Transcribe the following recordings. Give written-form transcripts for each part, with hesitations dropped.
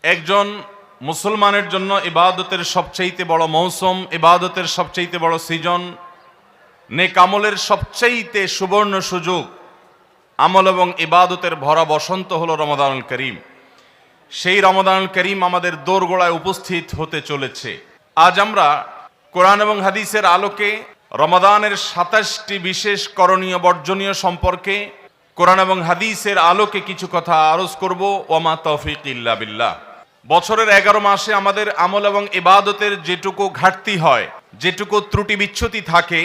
একজন মুসলমানের জন্য ইবাদতের সবচাইতে বড় মৌসুম, ইবাদতের সবচাইতে বড় সিজন, নেক আমলের সবচাইতে সুবর্ণ সুযোগ, আমল এবং ইবাদতের ভরা বসন্ত হলো রমাদানুল করিম। সেই রমাদানুল করিম আমাদের দোরগোড়ায় উপস্থিত হতে চলেছে। আজ আমরা কোরআন এবং হাদিসের আলোকে রমাদানের 27টি বিশেষ করণীয় বর্জনীয় সম্পর্কে কোরআন এবং হাদিসের আলোকে কিছু কথা আরজ করব। ওমা তৌফিক ইল্লা বিল্লাহ। বছরের 11 মাসে আমাদের আমল এবং ইবাদতের যেটুকু ঘাটতি হয়, যেটুকু ত্রুটি বিচ্যুতি থাকে,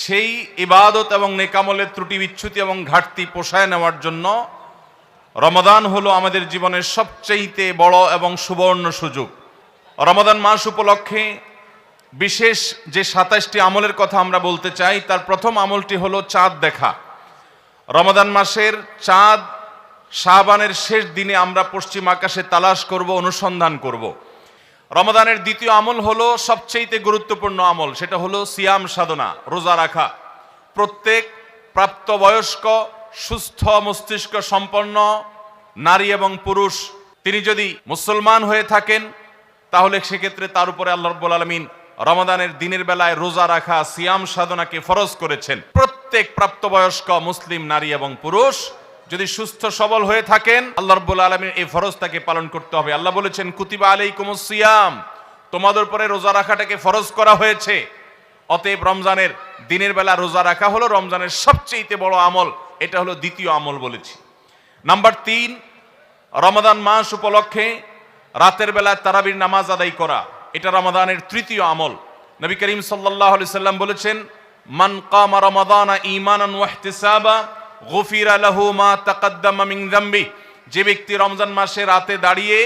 সেই ইবাদত এবং নেকামলের ত্রুটি বিচ্যুতি এবং ঘাটতি পোষায় নেওয়ার জন্য রমাদান হলো আমাদের জীবনের সবচেয়ে বড় এবং সুবর্ণ সুযোগ। রমাদান মাস উপলক্ষে বিশেষ যে 27টি আমলের কথা আমরা বলতে চাই, তার প্রথম আমলটি হলো চাঁদ দেখা। রমাদান মাসের চাঁদ শাবানের শেষ দিনে আমরা পশ্চিম আকাশে তালাশ করব, অনুসন্ধান করব। রমাদানের দ্বিতীয় আমল হলো সবচেয়ে গুরুত্বপূর্ণ আমল, সেটা হলো সিয়াম সাধনা, রোজা রাখা। প্রত্যেক প্রাপ্তবয়স্ক সুস্থ মস্তিষ্ক সম্পন্ন নারী এবং পুরুষ তিনি যদি মুসলমান হয়ে থাকেন, তাহলে সেক্ষেত্রে তার উপরে আল্লাহ রাব্বুল আলামিন রমাদানের দিনের বেলায় রোজা রাখা, সিয়াম সাধনাকে ফরজ করেছেন। প্রত্যেক প্রাপ্তবয়স্ক মুসলিম নারী এবং পুরুষ যদি সুস্থ সবল হয়ে থাকেন, আল্লাহ রাব্বুল আলামিন এই ফরজটাকে পালন করতে হবে। আল্লাহ বলেছেন, কুতিবা আলাইকুমুস সিয়াম, তোমাদের উপরে রোজা রাখাটাকে ফরজ করা হয়েছে। অতএব রমজানের দিনের বেলা রোজা রাখা হলো রমজানের সবচেয়ে বড় আমল। এটা হলো দ্বিতীয় আমল বলেছি। নাম্বার 3, রমাদান মাস উপলক্ষে রাতের বেলা তারাবির নামাজ আদায় করা, এটা রমাদানের তৃতীয় আমল। নবী করিম সাল্লাল্লাহু আলাইহি সাল্লাম বলেছেন, মান কামা রমাদানা ঈমানান ওয়া ইহতিসাবা গুফিরা লাহু মা তাকাদ্দামা মিন যামবি। যে ব্যক্তি রমজান মাসে রাতে দাঁড়িয়ে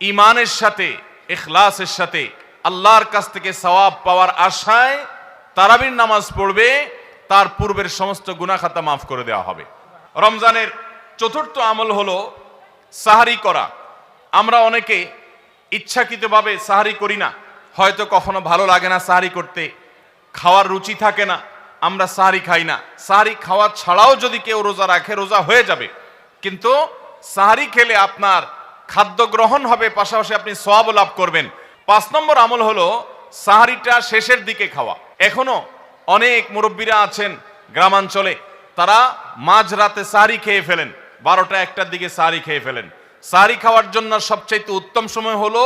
ঈমানের সাথে, ইখলাসের সাথে আল্লাহর কাছ থেকে সওয়াব পাওয়ার আশায় তারাবির নামাজ পড়বে, তার পূর্বের সমস্ত গুনাহ খাতা মাফ করে দেওয়া হবে। রমজানের চতুর্থ আমল হলো সাহারি করা। আমরা অনেকে ইচ্ছাকৃতভাবে সাহারি করি না, হয়তো কখনো ভালো লাগে না সাহারি করতে, খাওয়ার রুচি থাকে না, আমরা সাহারি খাই না। সাহারি খাওয়া ছাড়াও যদি কেউ রোজা রাখে, রোজা হয়ে যাবে, কিন্তু সাহারি খেলে আপনার খাদ্য গ্রহণ হবে, পাশাপাশি আপনি সওয়াব লাভ করবেন। 5 নম্বর আমল হলো সাহারিটা শেষের দিকে খাওয়া। এখনো অনেক মুরব্বীরা আছেন গ্রামাঞ্চলে, তারা মাঝরাতে সাহারি খেয়ে ফেলেন, 12টা-1টার দিকে সাহারি খেয়ে ফেলেন। সাহারি খাওয়ার জন্য সবচেয়ে উত্তম সময় হলো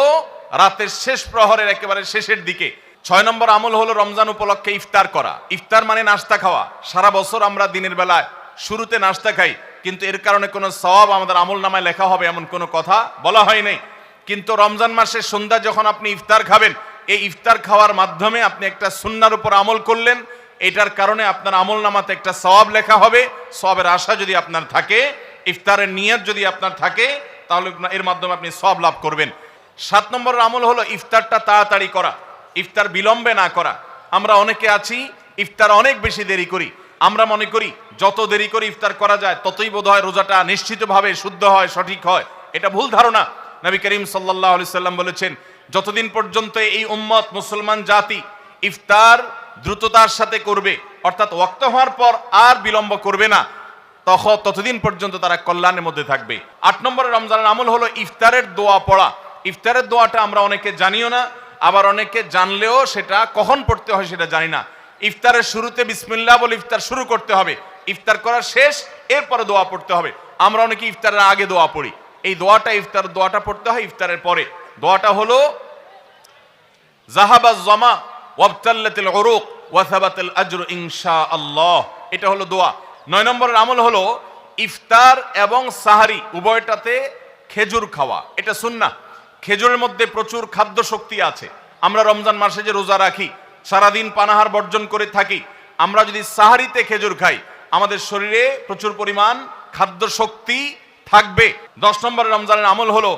রাতের শেষ প্রহরের একেবারে শেষের দিকে। 6 নম্বর আমল হলো রমজান উপলক্ষে ইফতার করা। ইফতার মানে নাস্তা খাওয়া। সারা বছর আমরা দিনের বেলায় শুরুতে নাস্তা খাই, কিন্তু এর কারণে কোনো সওয়াব আমাদের আমল নামায় লেখা হবে এমন কোনো কথা বলা হয় নাই। কিন্তু রমজান মাসের সন্ধ্যা যখন আপনি ইফতার খাবেন, এই ইফতার খাওয়ার মাধ্যমে আপনি একটা সুন্নাহর উপর আমল করলেন, এটার কারণে আপনার আমল নামাতে একটা সওয়াব লেখা হবে। সওয়াবের আশা যদি আপনার থাকে, ইফতারের নিয়ত যদি আপনার থাকে, তাহলে এর মাধ্যমে আপনি সওয়াব লাভ করবেন। 7 নম্বরের আমল হলো ইফতারটা তাড়াতাড়ি করা, ইফতার বিলম্বে না করা। আমরা অনেকে আছি ইফতার অনেক বেশি দেরি করি। আমরা মনে করি যত দেরি করে ইফতার করা যায় ততই বোধহয় রোজাটা নিশ্চিতভাবে শুদ্ধ হয়, সঠিক হয়। এটা ভুল ধারণা। নবী করিম সাল্লাল্লাহু আলাইহি সাল্লাম বলেছেন, যতদিন পর্যন্ত এই উম্মত মুসলমান জাতি ইফতার দ্রুততার সাথে করবে, অর্থাৎ ওয়াক্ত হওয়ার পর আর বিলম্ব করবে না, ততদিন পর্যন্ত তারা কল্যাণের মধ্যে থাকবে। 8 নম্বরের রমজানের আমল হলো ইফতারের দোয়া পড়া। ইফতারের দোয়াটা আমরা অনেকে জানিও না, আবার অনেকে জানলেও সেটা কখন পড়তে হয় সেটা জানি না। ইফতারের শুরুতে বিসমিল্লাহ বলে ইফতার শুরু করতে হবে, ইফতার করার শেষ, এরপরে দোয়া পড়তে হবে। আমরা অনেকে ইফতারের আগে দোয়া পড়ি, এই দোয়াটা ইফতার দোয়াটা পড়তে হয় ইফতারের পরে। দোয়াটা হলো যাহাবাজ জামা ওয়াবতাল্লাতিল উরুক ওয়া সাবাতাল আজরু ইনশাআল্লাহ, এটা হলো দোয়া। 9 নম্বরের আমল হলো ইফতার এবং সাহারি উভয়টাতে খেজুর খাওয়া, এটা সুন্নাহ। খেজুরের মধ্যে প্রচুর খাদ্য শক্তি আছে। আমরা রমজান মাসে যে রোজা রাখি, সারাদিন পানাহার বর্জন করে থাকি, আমরা যদি সাহারিতে খেজুর খাই, আমাদের শরীরে প্রচুর পরিমাণ খাদ্য শক্তি থাকবে। 10 নম্বরের রমজানের আমল হলো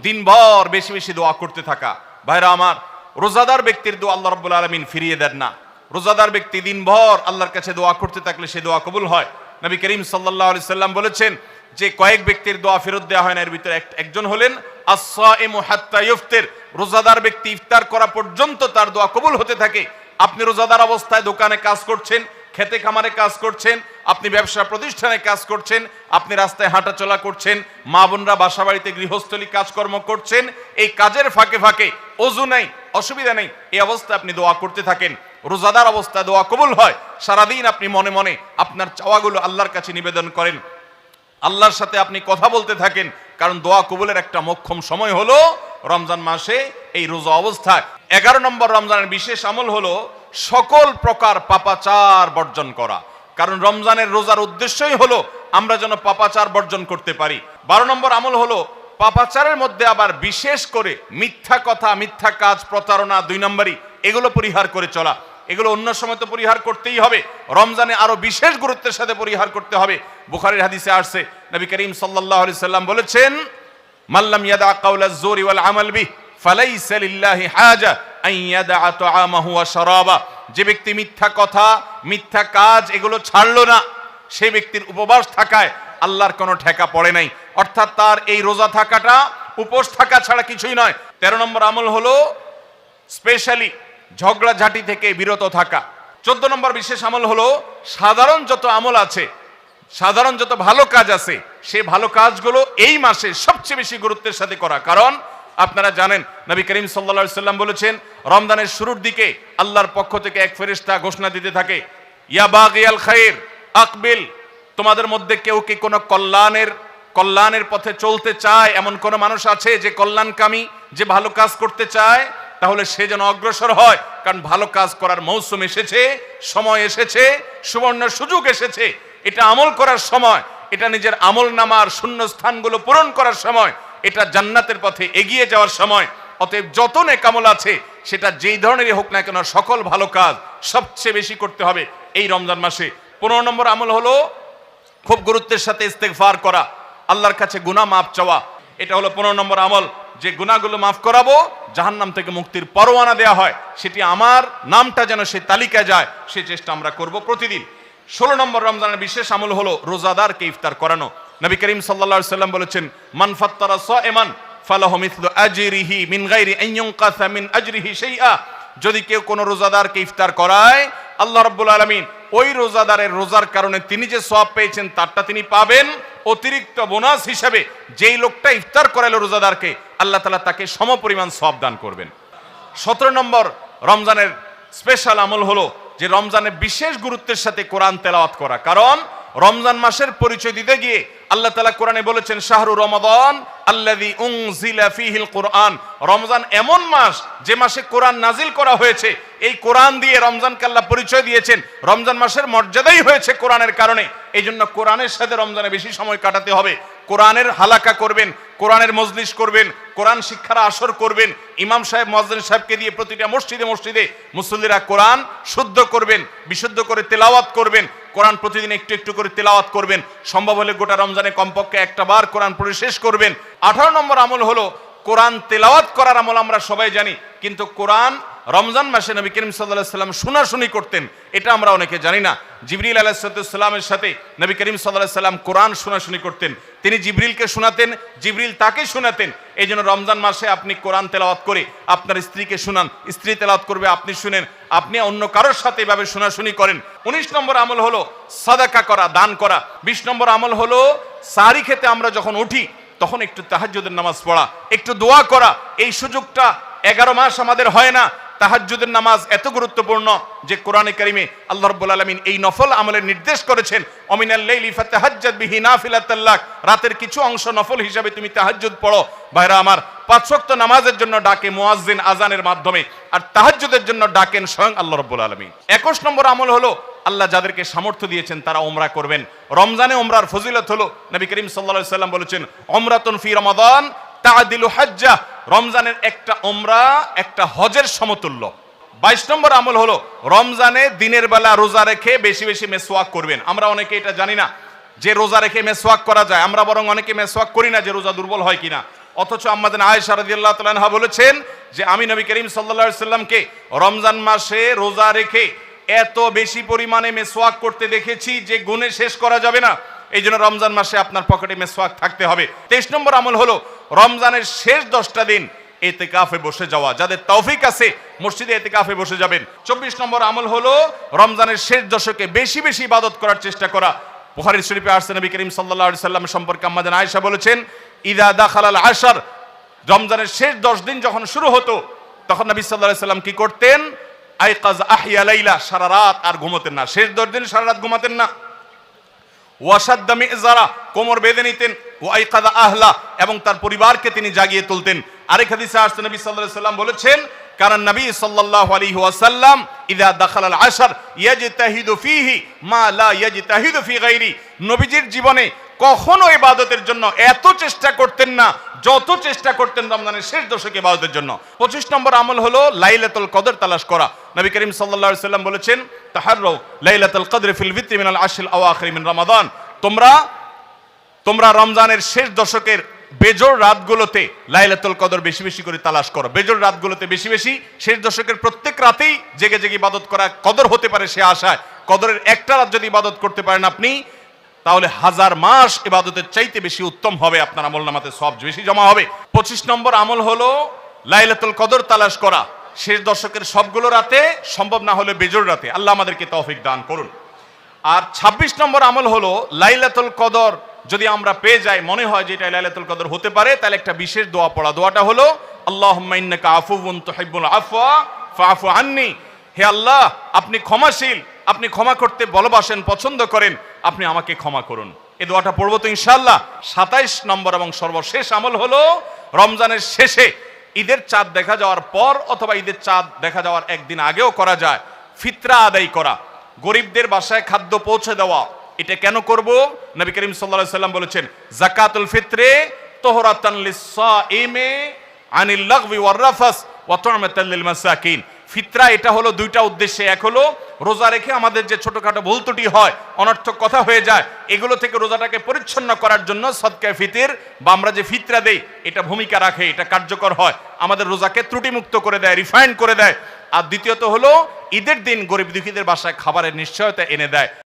দিনভর বেশি বেশি দোয়া করতে থাকা। ভাইরা আমার, রোজাদার ব্যক্তির দোয়া আল্লাহ রাব্বুল আলামিন ফিরিয়ে দেন না। রোজাদার ব্যক্তি দিনভর আল্লাহর কাছে দোয়া করতে থাকলে সে দোয়া কবুল হয়। নবী করিম সাল্লাল্লাহু আলাইহি সাল্লাম বলেছেন যে কয়েক ব্যক্তির দোয়া ফেরত দেওয়া হয় না, এর ভিতরে একজন হলেন আস-সাইমু হাত্তা ইফতির। রোজাদার ব্যক্তি ইফতার করা পর্যন্ত তার দোয়া কবুল হতে থাকে। আপনি রোজাদার অবস্থায় দোকানে কাজ করছেন, খেতে খামারে কাজ করছেন, আপনি ব্যবসা প্রতিষ্ঠানে কাজ করছেন, আপনি রাস্তায় হাঁটাচলা করছেন, মা বোনরা বাসা বাড়িতে গৃহস্থলী কাজকর্ম করছেন, এই কাজের ফাঁকে ফাঁকে ওযু নেই, অসুবিধা নেই, এই অবস্থায় আপনি দোয়া করতে থাকেন। রোজাদার অবস্থায় দোয়া কবুল হয়। সারাদিন আপনি মনে মনে আপনার চাওয়াগুলো আল্লাহর কাছে নিবেদন করেন, আল্লাহর সাথে আপনি কথা বলতে থাকেন, কারণ দোয়া কবুলের একটা মোক্ষম সময় হলো রমজান মাসে এই রোজা অবস্থায়। 11 নম্বর রমজানের বিশেষ আমল হলো সকল প্রকার পাপাচার বর্জন করা, কারণ রমজানের রোজার উদ্দেশ্যই হলো আমরা যেন পাপাচার বর্জন করতে পারি। 12 নম্বর আমল হলো পাপাচারের মধ্যে আবার বিশেষ করে মিথ্যা কথা, মিথ্যা কাজ, প্রতারণা 2 নম্বরই, এগুলো পরিহার করে চলা। এগুলো অন্য সময় তো পরিহার করতেই হবে, রমজানে আরো বিশেষ গুরুত্বের সাথে পরিহার করতে হবে। বুখারীর হাদিসে আসছে, নবী করিম সাল্লাল্লাহু আলাইহি সাল্লাম বলেছেন, মাল্লাম ইয়াদা কাওলাজ জুরি ওয়াল আমাল বিহি ফালাইসা লিল্লাহি হাজা আন ইয়াদা তাআমাহু ওয়া শারাবা। যে ব্যক্তি মিথ্যা কথা, মিথ্যা কাজ এগুলো ছাড়লো না, সেই ব্যক্তির উপবাস থাকায় আল্লাহর কোনো ঠেকা পড়ে নাই। অর্থাৎ তার এই রোজা থাকাটা উপোস থাকা ছাড়া কিছুই নয়। 13 নম্বর আমল হলো স্পেশালি ঝগড়াঝাটি থেকে বিরত থাকা। 14 নম্বর বিশেষ আমল হলো সাধারণ যত আমল আছে, সাধারণ যত ভালো কাজ আছে, সেই ভালো কাজগুলো এই মাসে সবচেয়ে বেশি গুরুত্বের সাথে করা। কারণ আপনারা জানেন নবী করিম সাল্লাল্লাহু আলাইহি সাল্লাম বলেছেন, রমজানের শুরুর দিকে আল্লাহর পক্ষ থেকে এক ফেরেশতা ঘোষণা দিতে থাকে, ইয়া বাগিয়াল খায়র আকবিল। তোমাদের মধ্যে কেউ কি কোনো কল্যাণের পথে চলতে চায়, এমন কোন মানুষ আছে যে কল্যাণকামী, যে ভালো কাজ করতে চায়, তাহলে সে যেন অগ্রসর হয়। কারণ ভালো কাজ করার মৌসুম এসেছে, সময় এসেছে, সুবর্ণ সুযোগ এসেছে। এটা আমল করার সময়, এটা নিজের আমল নামার শূন্য স্থানগুলো পূরণ করার সময়, এটা জান্নাতের পথে এগিয়ে যাওয়ার সময়। অতএব যত নেক আমল আছে, সেটা যেই ধরনেরই হোক না কেন, সকল ভালো কাজ সবচেয়ে বেশি করতে হবে এই রমজান মাসে। 15 নম্বর আমল হলো খুব গুরুত্বের সাথে ইস্তেগফার করা, আল্লাহর কাছে গুনাহ মাফ চাওয়া। এটা হলো 15 নম্বর আমল, যে গুনাহগুলো মাফ করাবো, জাহান্নাম থেকে মুক্তির পরোয়ানা দেয়া হয়, সেটি আমার নামটা যেন সেই তালিকায় যায়, সেই চেষ্টা আমরা করব প্রতিদিন। 16 নম্বর রমজানের বিশেষ আমল হলো রোজাদারকে ইফতার করানো। নবী করিম সাল্লাল্লাহু আলাইহি সাল্লাম বলেছেন, মান ফাত্তারা সাইমান ফালাহু মিসলু আজরিহি মিন গায়রি আন ইউনকাসা মিন আজরিহি শাইআ। যদি কেউ কোনো রোজাদারকে ইফতার করায়, আল্লাহ রাব্বুল আলামিন ওই রোজাদারের রোজার কারণে তিনি যে সওয়াব পেয়েছেন তারটা তিনি পাবেন, অতিরিক্ত বোনাস হিসেবে যেই লোকটা ইফতার করালো রোজাদারকে, আল্লাহ তাআলা তাকে সমপরিমাণ সওয়াব দান করবেন। 17 নম্বর রমজানের স্পেশাল আমল হলো যে রমজানে বিশেষ গুরুত্বের সাথে কোরআন তেলাওয়াত করা। কারণ রমজান মাসের পরিচয় দিতে গিয়ে আল্লাহ তাআলা কোরআনে বলেছেন, শাহরু রমাদান আল্লাযী উনজিলা ফীহিল কুরআন। রমজান এমন মাস যে মাসে কোরআন নাজিল করা হয়েছে। এই কোরআন দিয়ে রমজানকে আল্লাহ পরিচয় দিয়েছেন। রমজান মাসের মর্যাদাই হয়েছে কোরআনের কারণে। এই জন্য কোরআনের সাথে রমজানে বেশি সময় কাটাতে হবে। কোরআনের হালাকা করবেন, কোরআনের মজলিস করবেন, কোরআন শিক্ষার আসর করবেন, ইমাম সাহেব মুয়াজ্জিন সাহেবকে দিয়ে প্রতিটা মসজিদে মসজিদে মুসল্লিরা কোরআন শুদ্ধ করবেন, বিশুদ্ধ করে তেলাওয়াত করবেন। কোরআন প্রতিদিন একটু একটু করে তেলাওয়াত করবেন। সম্ভব হলে গোটা রমজানে কমপক্ষে একটা বার কোরআন পড়ে শেষ করবেন। 18 নম্বর আমল হলো কোরআন তেলাওয়াত করার আমল। আমরা সবাই জানি, কিন্তু কোরআন রমজান মাসে নবী করিম সাল্লাল্লাহু আলাইহি সাল্লাম শোনাশুনি করতেন, এটা আমরা অনেকে জানি না। জিবরিল আলাইহিস সালামের সাথে নবী করিম সাল্লাল্লাহু আলাইহি সাল্লাম কোরআন শোনাশুনি করতেন। তিনি জিবরিলকে শোনাতেন, জিবরিল তাকে শোনাতেন। এই জন্য রমজান মাসে আপনি কোরআন তেলাওয়াত করে আপনার স্ত্রীকে শোনান, স্ত্রী তেলাওয়াত করবে, আপনি শুনেন, আপনি অন্য কারোর সাথে এভাবে শোনাশুনি করেন। 19 নম্বর আমল হলো সাদাকা করা, দান করা। 20 নম্বর আমল হলো সাহরি খেতে আমরা যখন উঠি তখন একটু তাহাজ্জুদের নামাজ পড়া, একটু দোয়া করা। এই সুযোগটা 11 মাস আমাদের হয় না। তাহাজ্জুদের নামাজ এত গুরুত্বপূর্ণ যে কোরআনে কারিমে আল্লাহ রাব্বুল আলামিন এই নফল আমলের নির্দেশ করেছেন, অমিনাল লাইলি ফাতাহাজ্জাদ বিহি নাফিলাতাল লাক। রাতের কিছু অংশ নফল হিসাবে তুমি তাহাজ্জুদ পড়ো। ভাইরা আমার, 5 ওয়াক্ত নামাজের জন্য ডাকে মুয়াজ্জিন আজানের মাধ্যমে, আর তাহাজ্জুদের জন্য ডাকেন স্বয়ং আল্লাহ রাব্বুল আলামিন। 21 নম্বর আমল হলো আল্লাহ যাদেরকে সামর্থ্য দিয়েছেন তারা উমরা করবেন। রমজানে উমরার ফজিলত হলো, নবী করিম সাল্লাল্লাহু আলাইহি সাল্লাম বলেছেন, উমরাতুন ফি রমাদান তাআদিলু হাজ্জাহ। রমজানের একটা উমরা একটা হজের সমতুল্য। 22 নম্বর আমল হলো রমজানে দিনের বেলা রোজা রেখে বেশি বেশি মেসওয়াক করবেন। আমরা অনেকে এটা জানি না যে রোজা রেখে মেসওয়াক করা যায়। আমরা বরং অনেকে মেসওয়াক করি না যে রোজা দুর্বল হয় কিনা। অথচ আম্মাজান আয়েশা রাদিয়াল্লাহু তাআলা আনহা বলেছেন যে আমি নবী করিম সাল্লাল্লাহু আলাইহি সাল্লামকে রমজান মাসে রোজা রেখে এত বেশি পরিমাণে মেসওয়াক করতে দেখেছি যে গুণে শেষ করা যাবে না। এই জন্য রমজান মাসে আপনার পকেটে মেসওয়াক থাকতে হবে। 23 নম্বর আমল হলো রমজানের শেষ 10টা দিন ইতিকাফে বসে যাওয়া। যাদের তৌফিক আছে মসজিদে ইতিকাফে বসে যাবেন। 24 নম্বর আমল হলো রমজানের শেষ দশকে বেশি বেশি ইবাদত করার চেষ্টা করা। বুখারী শরীফে আসছে নবী করিম সাল্লাল্লাহু আলাইহি সাল্লাম সম্পর্কে আম্মা জান আয়েশা বলেছেন, ইদা দাখালাল আশর, রমজানের শেষ 10 দিন যখন শুরু হতো তখন নবী সাল্লাল্লাহু আলাইহি সাল্লাম কি করতেন? আইকাজ আহিয়া লাইলা, সারা রাত আর ঘুমাতেন না। শেষ 10 দিন সারা রাত ঘুমাতেন না। ওয়াসাদ্দা মিজারা, কোমর বেঁধে নিতেন। ওয়াইকাদা আহলা, এবং তার পরিবারকে তিনি জাগিয়ে তুলতেন। আরেক হাদিসে আসছে নবী সাল্লাল্লাহু আলাইহি সাল্লাম বলেছেন, কারণ নবী সাল্লাল্লাহু আলাইহি ওয়াসাল্লাম ইযা দাখালাল আশর ইয়াজতাহিদু ফীহি মা লা ইয়াজতাহিদু ফী গায়রি, নবীজির জীবনে কখনো ইবাদতের জন্য এত চেষ্টা করতেন না যত চেষ্টা করতেন রমজানের শেষ দশকে ইবাদতের জন্য। 25 নম্বর আমল হলো লাইলাতুল কদর তালাশ করা। নবী করিম সাল্লাল্লাহু আলাইহি সাল্লাম বলেছেন, তাহাররু লাইলাতুল কদর ফিল ভিত্রি মিনাল আশরিল আওয়াখির মিন রমাদান, তোমরা রমজানের শেষ দশকের বেজোড় রাতগুলোতে লাইলাতুল কদর বেশি বেশি করে তালাশ করো। বেজোড় রাতগুলোতে বেশি বেশি, শেষ দশকের প্রত্যেক রাতেই জেগে জেগে ইবাদত করা কদর হতে পারে সে আশায়। কদরের একটা রাত যদি ইবাদত করতে পারেন আপনি, তাহলে 1000 মাস ইবাদতের চাইতে বেশি উত্তম হবে, আপনার আমলনামাতে সওয়াব বেশি জমা হবে। 25 নম্বর আমল হলো লাইলাতুল কদর তালাশ করা। শেষ দশকের সবগুলো রাতে, সম্ভব না হলে বেজোড় রাতে। আল্লাহ আমাদেরকে তৌফিক দান করুন। আর 26 নম্বর আমল হলো লাইলাতুল কদর যদি আমরা পেয়ে যাই, মনে হয় যে এটা লাইলাতুল কদর হতে পারে, তাহলে একটা বিশেষ দোয়া পড়া। দোয়াটা হলো আল্লাহুম্মা ইন্নাকা আফুউন তুহিব্বুল আফওয়া ফাআফু আন্নি, হে আল্লাহ আপনি ক্ষমাশীল, আপনি ক্ষমা করতে ভালোবাসেন, পছন্দ করেন, আপনি আমাকে ক্ষমা করুন। এই দোয়াটা পড়বো তো ইনশাআল্লাহ। 27 নম্বর এবং সর্বশেষ আমল হলো রমজানের শেষে, ঈদের চাঁদ দেখা যাওয়ার পর অথবা ঈদের চাঁদ দেখা যাওয়ার একদিন আগেও করা যায়, ফিতরা আদায় করা, গরিবদের বাসায় খাদ্য পৌঁছে দেওয়া। এটা কেন করব? নবী করিম সাল্লাল্লাহু আলাইহি সাল্লাম বলেছেন, যাকাতুল ফিত্রে তুহরাতান লিস-সাইমি আনিল লাগবি ওয়ার রাফাস ওয়া তু'মাতান লিল মাসাকিন। ফিতরা এটা হলো দুইটা উদ্দেশ্যে। এক হলো রোজা রেখে আমাদের যে ছোটখাটো ভুল ত্রুটি হয়, অনর্থক কথা হয়ে যায়, এগুলো থেকে রোজাটাকে পরিচ্ছন্ন করার জন্য সদকায়ে ফিতর বা আমরা যে ফিতরা দেই এটা ভূমিকা রাখে, এটা কার্যকর হয়, আমাদের রোজাকে ত্রুটিমুক্ত করে দেয়, রিফাইন্ড করে দেয়। আর দ্বিতীয়ত হলো ঈদের দিন গরিব দুঃখীদের বাসায় খাবারের নিশ্চয়তা এনে দেয়।